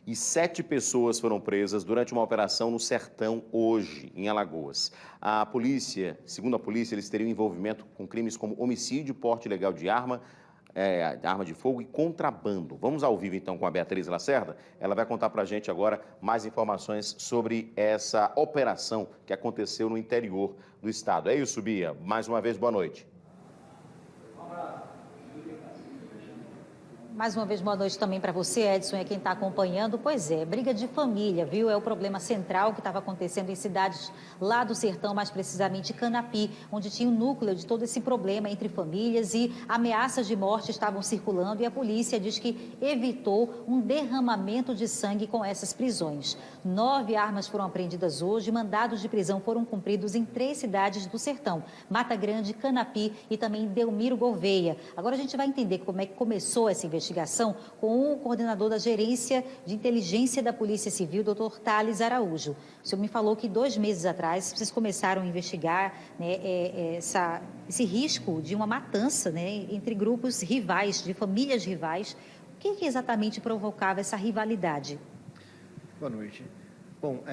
e 7 pessoas foram presas durante uma operação no Sertão hoje, em Alagoas. A polícia, segundo a polícia, eles teriam envolvimento com crimes como homicídio, porte ilegal de arma, arma de fogo e contrabando. Vamos ao vivo então com a Beatriz Lacerda. Ela vai contar para a gente agora mais informações sobre essa operação que aconteceu no interior do estado. É isso, Bia. Mais uma vez, boa noite. Mais uma vez, boa noite também para você, Edson, é quem está acompanhando. Pois é, briga de família, viu? É o problema central que estava acontecendo em cidades lá do sertão, mais precisamente Canapi, onde tinha o núcleo de todo esse problema entre famílias e ameaças de morte estavam circulando e a polícia diz que evitou um derramamento de sangue com essas prisões. 9 armas foram apreendidas hoje, mandados de prisão foram cumpridos em 3 cidades do sertão, Mata Grande, Canapi e também Delmiro Gouveia. Agora a gente vai entender como é que começou essa investigação com o coordenador da Gerência de Inteligência da Polícia Civil, Dr. Thales Araújo. O senhor me falou que 2 meses atrás vocês começaram a investigar, né, esse risco de uma matança, né, entre grupos rivais, de famílias rivais. O que exatamente provocava essa rivalidade? Boa noite. Bom,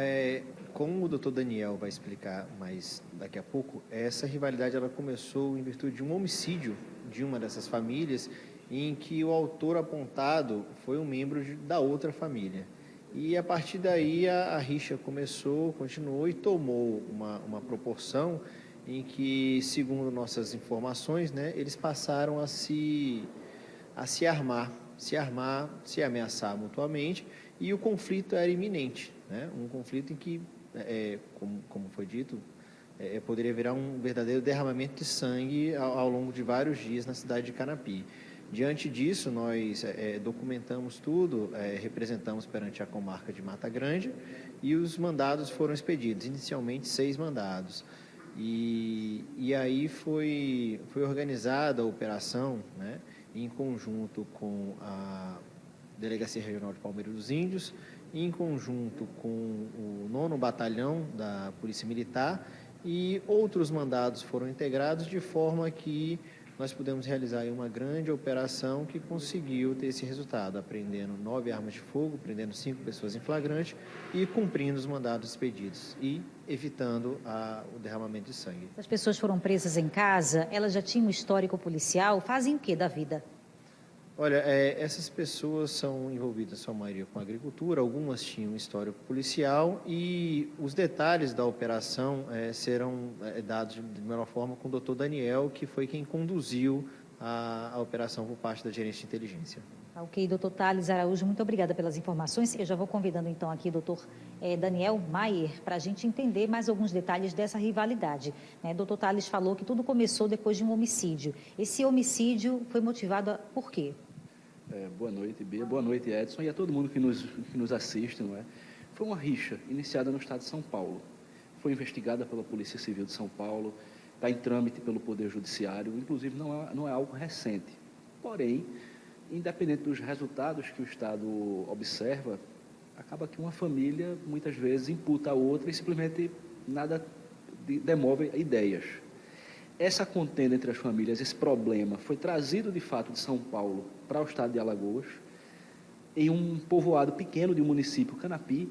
como o doutor Daniel vai explicar mais daqui a pouco, essa rivalidade ela começou em virtude de um homicídio de uma dessas famílias em que o autor apontado foi um membro da outra família. E a partir daí a rixa continuou e tomou uma proporção em que, segundo nossas informações, né, eles passaram a se armar, se ameaçar mutuamente, e o conflito era iminente, né? Um conflito em que, como foi dito, poderia virar um verdadeiro derramamento de sangue ao longo de vários dias na cidade de Canapi. Diante disso, nós documentamos tudo, representamos perante a comarca de Mata Grande e os mandados foram expedidos, inicialmente 6 mandados. E aí foi organizada a operação, né, em conjunto com a Delegacia Regional de Palmeiras dos Índios, em conjunto com o 9º Batalhão da Polícia Militar, e outros mandados foram integrados de forma que nós pudemos realizar aí uma grande operação que conseguiu ter esse resultado, apreendendo 9 armas de fogo, prendendo 5 pessoas em flagrante e cumprindo os mandados expedidos e evitando o derramamento de sangue. As pessoas foram presas em casa, elas já tinham um histórico policial, fazem o que da vida? Olha, essas pessoas são envolvidas, sua maioria, com agricultura, algumas tinham histórico policial e os detalhes da operação serão dados de melhor forma com o doutor Daniel, que foi quem conduziu a operação por parte da Gerência de Inteligência. Ok, doutor Thales Araújo, muito obrigada pelas informações. Eu já vou convidando então aqui o doutor Daniel Maier para a gente entender mais alguns detalhes dessa rivalidade. Né? Doutor Thales falou que tudo começou depois de um homicídio. Esse homicídio foi motivado por quê? Boa noite, Bia. Boa noite, Edson, e a todo mundo que nos assiste. Não é? Foi uma rixa iniciada no estado de São Paulo. Foi investigada pela Polícia Civil de São Paulo, está em trâmite pelo Poder Judiciário, inclusive não é algo recente. Porém, independente dos resultados que o Estado observa, acaba que uma família, muitas vezes, imputa a outra e simplesmente nada demove ideias. Essa contenda entre as famílias, esse problema, foi trazido, de fato, de São Paulo para o estado de Alagoas, em um povoado pequeno de um município, Canapi,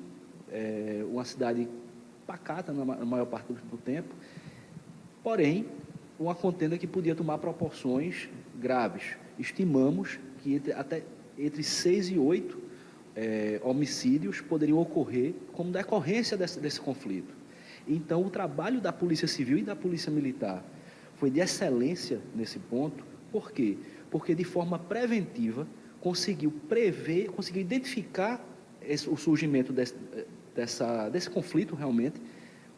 uma cidade pacata na maior parte do tempo, porém, uma contenda que podia tomar proporções graves. Estimamos que entre 6 e 8 homicídios poderiam ocorrer como decorrência desse conflito. Então, o trabalho da Polícia Civil e da Polícia Militar foi de excelência nesse ponto. Por quê? Porque, de forma preventiva, conseguiu identificar o surgimento desse conflito realmente,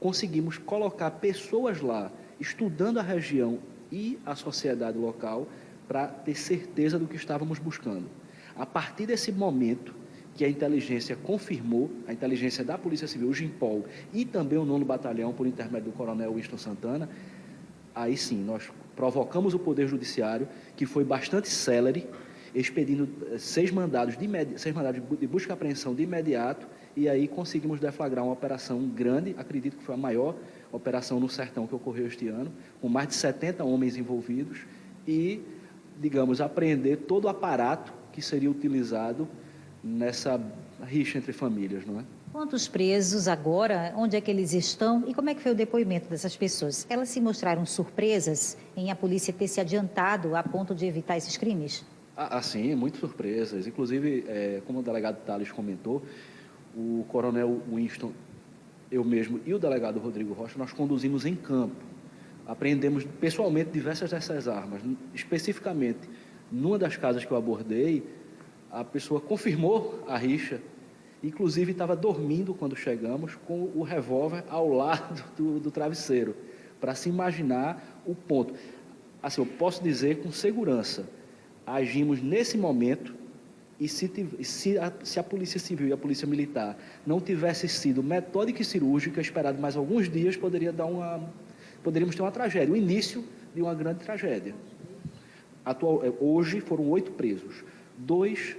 conseguimos colocar pessoas lá, estudando a região e a sociedade local, para ter certeza do que estávamos buscando. A partir desse momento que a inteligência confirmou, a inteligência da Polícia Civil, o GIMPOL, e também o 9º Batalhão, por intermédio do Coronel Winston Santana, aí sim, nós provocamos o Poder Judiciário, que foi bastante célere, expedindo 6 mandados de busca e apreensão de imediato, e aí conseguimos deflagrar uma operação grande, acredito que foi a maior operação no sertão que ocorreu este ano, com mais de 70 homens envolvidos, e, digamos, apreender todo o aparato que seria utilizado nessa rixa entre famílias, não é? Quantos presos agora? Onde é que eles estão? E como é que foi o depoimento dessas pessoas? Elas se mostraram surpresas em a polícia ter se adiantado a ponto de evitar esses crimes? Sim, muito surpresas. Inclusive, como o delegado Tales comentou, o coronel Winston, eu mesmo e o delegado Rodrigo Rocha, nós conduzimos em campo. Apreendemos pessoalmente diversas dessas armas. Especificamente, numa das casas que eu abordei, a pessoa confirmou a rixa. Inclusive, estava dormindo quando chegamos com o revólver ao lado do travesseiro, para se imaginar o ponto. Assim, eu posso dizer com segurança, agimos nesse momento e se a Polícia Civil e a Polícia Militar não tivesse sido metódica e cirúrgica, esperado mais alguns dias, poderíamos ter uma tragédia, o início de uma grande tragédia. Hoje foram 8 presos, 2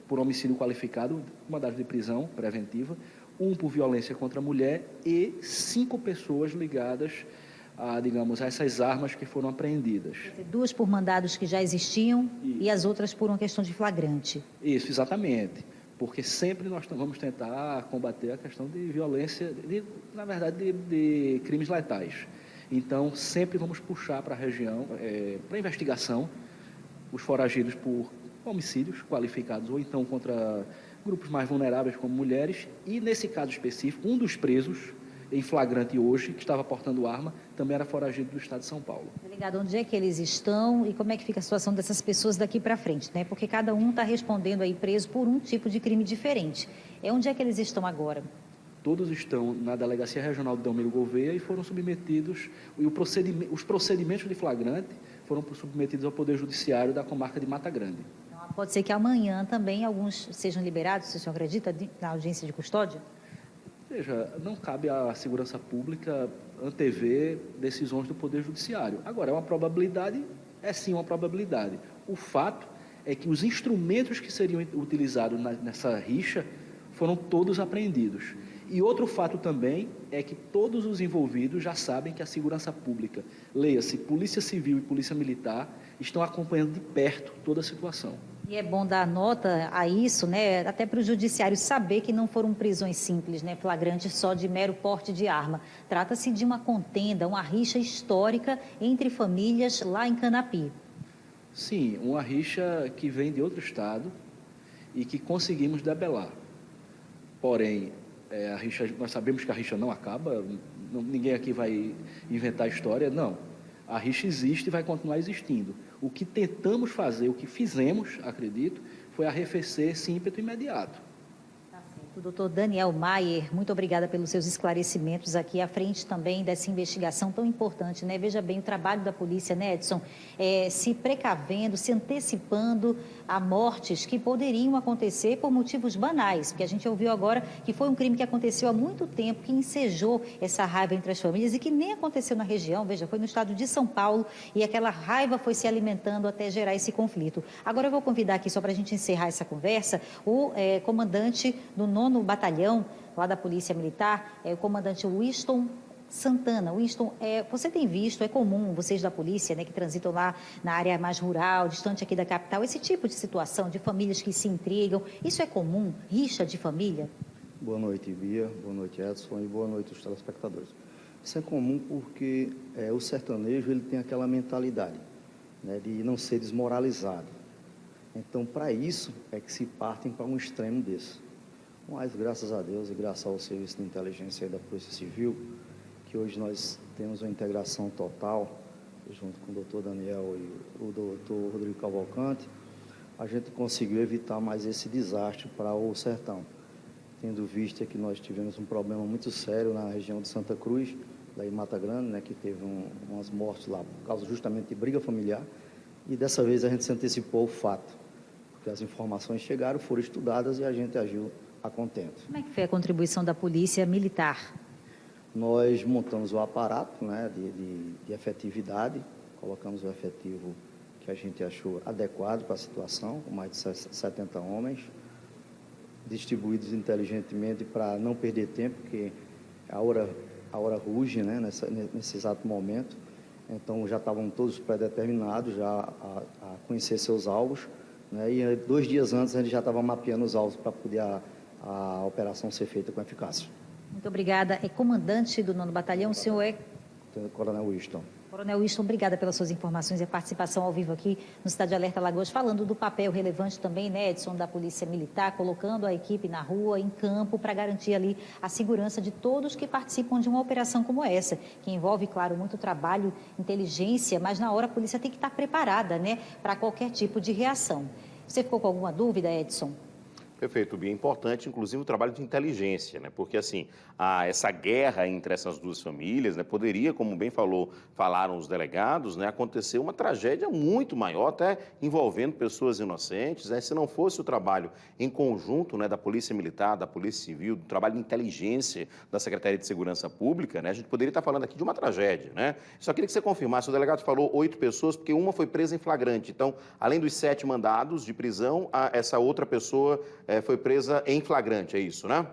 por homicídio qualificado, mandado de prisão preventiva, 1 por violência contra a mulher e 5 pessoas ligadas a essas armas que foram apreendidas. 2 por mandados que já existiam e as outras por uma questão de flagrante. Isso, exatamente. Porque sempre nós vamos tentar combater a questão de violência, na verdade, de crimes letais. Então, sempre vamos puxar para a região, para a investigação, os foragidos por homicídios qualificados ou então contra grupos mais vulneráveis como mulheres. E, nesse caso específico, um dos presos em flagrante hoje, que estava portando arma, também era foragido do estado de São Paulo. Delegado, onde é que eles estão e como é que fica a situação dessas pessoas daqui para frente, né? Porque cada um está respondendo aí preso por um tipo de crime diferente. Onde é que eles estão agora? Todos estão na Delegacia Regional de Delmiro Gouveia e foram submetidos, e os procedimentos de flagrante foram submetidos ao Poder Judiciário da comarca de Mata Grande. Então, pode ser que amanhã também alguns sejam liberados, se o senhor acredita, na audiência de custódia? Veja, não cabe à segurança pública antever decisões do Poder Judiciário. Agora, é uma probabilidade? É sim uma probabilidade. O fato é que os instrumentos que seriam utilizados nessa rixa foram todos apreendidos. E outro fato também é que todos os envolvidos já sabem que a segurança pública, leia-se Polícia Civil e Polícia Militar, estão acompanhando de perto toda a situação. E é bom dar nota a isso, né? Até para o judiciário saber que não foram prisões simples, né? Flagrantes só de mero porte de arma. Trata-se de uma contenda, uma rixa histórica entre famílias lá em Canapi. Sim, uma rixa que vem de outro estado e que conseguimos debelar. Porém, a rixa, nós sabemos que a rixa não acaba, ninguém aqui vai inventar história, não. A rixa existe e vai continuar existindo. O que tentamos fazer, o que fizemos, acredito, foi arrefecer esse ímpeto imediato. O doutor Daniel Maier, muito obrigada pelos seus esclarecimentos aqui à frente também dessa investigação tão importante, né? Veja bem o trabalho da polícia, né, Edson? Se precavendo, se antecipando a mortes que poderiam acontecer por motivos banais, porque a gente ouviu agora que foi um crime que aconteceu há muito tempo, que ensejou essa raiva entre as famílias e que nem aconteceu na região, veja, foi no estado de São Paulo e aquela raiva foi se alimentando até gerar esse conflito. Agora eu vou convidar aqui, só para a gente encerrar essa conversa, o comandante do 9º Batalhão, lá da Polícia Militar, o comandante Winston Santana. Winston, você tem visto, é comum vocês da polícia, né, que transitam lá na área mais rural, distante aqui da capital, esse tipo de situação de famílias que se intrigam, isso é comum? Rixa de família? Boa noite, Bia, boa noite, Edson, e boa noite aos telespectadores. Isso é comum porque o sertanejo ele tem aquela mentalidade, né, de não ser desmoralizado. Então, para isso é que se partem para um extremo desse. Mas, graças a Deus e graças ao Serviço de Inteligência da Polícia Civil, que hoje nós temos uma integração total, junto com o doutor Daniel e o doutor Rodrigo Cavalcante, a gente conseguiu evitar mais esse desastre para o sertão. Tendo visto que nós tivemos um problema muito sério na região de Santa Cruz, lá em Mata Grande, né, que teve umas mortes lá por causa justamente de briga familiar, e dessa vez a gente se antecipou o fato, porque as informações chegaram, foram estudadas e a gente agiu a contento. Como é que foi a contribuição da Polícia Militar? Nós montamos o aparato, né, de efetividade, colocamos o efetivo que a gente achou adequado para a situação, com mais de 70 homens, distribuídos inteligentemente para não perder tempo, porque a hora ruge, né, nesse exato momento. Então já estavam todos pré-determinados já a conhecer seus alvos, né? E 2 dias antes a gente já estava mapeando os alvos para poder a operação ser feita com eficácia. Muito obrigada. É comandante do 9º Batalhão, o senhor é... Coronel Winston. Coronel Winston, obrigada pelas suas informações e a participação ao vivo aqui no Cidade Alerta Alagoas, falando do papel relevante também, né, Edson, da Polícia Militar, colocando a equipe na rua, em campo, para garantir ali a segurança de todos que participam de uma operação como essa, que envolve, claro, muito trabalho, inteligência, mas na hora a polícia tem que estar preparada, né, para qualquer tipo de reação. Você ficou com alguma dúvida, Edson? Perfeito, Bia. É importante, inclusive, o trabalho de inteligência, né? Porque, assim, essa guerra entre essas duas famílias, né, poderia, como bem falaram os delegados, né, acontecer uma tragédia muito maior, até envolvendo pessoas inocentes, né? Se não fosse o trabalho em conjunto, né, da Polícia Militar, da Polícia Civil, do trabalho de inteligência da Secretaria de Segurança Pública, né, a gente poderia estar falando aqui de uma tragédia, né? Só queria que você confirmasse, o delegado falou 8 pessoas, porque uma foi presa em flagrante. Então, além dos 7 mandados de prisão, essa outra pessoa foi presa em flagrante, é isso, né?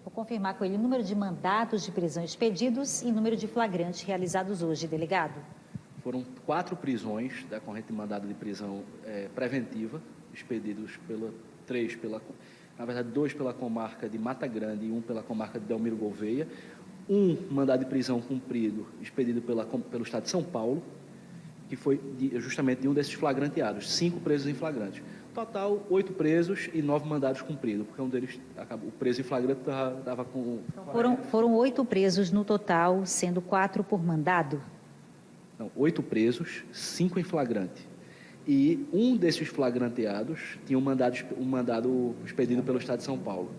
Vou confirmar com ele o número de mandatos de prisão expedidos e número de flagrantes realizados hoje, delegado. Foram 4 prisões da corrente de mandado de prisão preventiva, expedidos na verdade, 2 pela comarca de Mata Grande e 1 pela comarca de Delmiro Gouveia. 1 mandado de prisão cumprido, expedido pelo Estado de São Paulo, que foi justamente de um desses flagranteados, 5 presos em flagrante. Total, 8 presos e 9 mandados cumpridos, porque um deles, o preso em flagrante, estava com... Então, foram 8 presos no total, sendo 4 por mandado? Não, 8 presos, 5 em flagrante. E um desses flagranteados tinha um mandado expedido pelo Estado de São Paulo.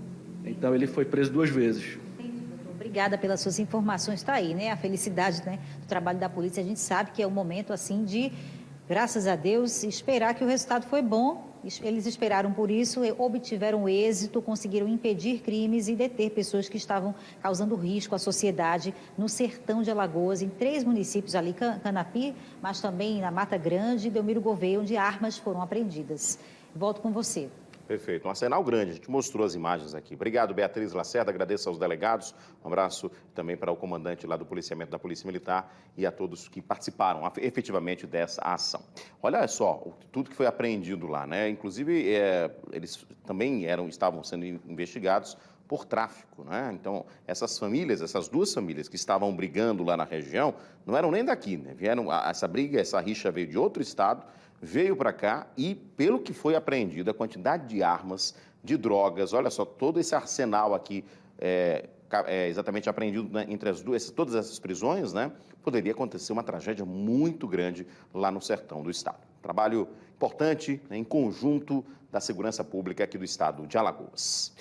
Então, ele foi preso 2 vezes. Obrigada pelas suas informações. Está aí, né? A felicidade, né, do trabalho da polícia. A gente sabe que é um momento, assim, de, graças a Deus, esperar que o resultado foi bom. Eles esperaram por isso, obtiveram êxito, conseguiram impedir crimes e deter pessoas que estavam causando risco à sociedade no sertão de Alagoas, em 3 municípios ali, Canapi, mas também na Mata Grande e Delmiro Gouveia, onde armas foram apreendidas. Volto com você. Perfeito, um arsenal grande, a gente mostrou as imagens aqui. Obrigado, Beatriz Lacerda, agradeço aos delegados, um abraço também para o comandante lá do policiamento da Polícia Militar e a todos que participaram efetivamente dessa ação. Olha só, tudo que foi apreendido lá, né? Inclusive, eles também estavam sendo investigados por tráfico, né? Então, essas 2 famílias que estavam brigando lá na região, não eram nem daqui, né? Essa rixa veio de outro estado, veio para cá e, pelo que foi apreendido, a quantidade de armas, de drogas, olha só, todo esse arsenal aqui exatamente apreendido, né, entre todas essas prisões, né, poderia acontecer uma tragédia muito grande lá no sertão do estado. Trabalho importante, né, em conjunto da segurança pública aqui do estado de Alagoas.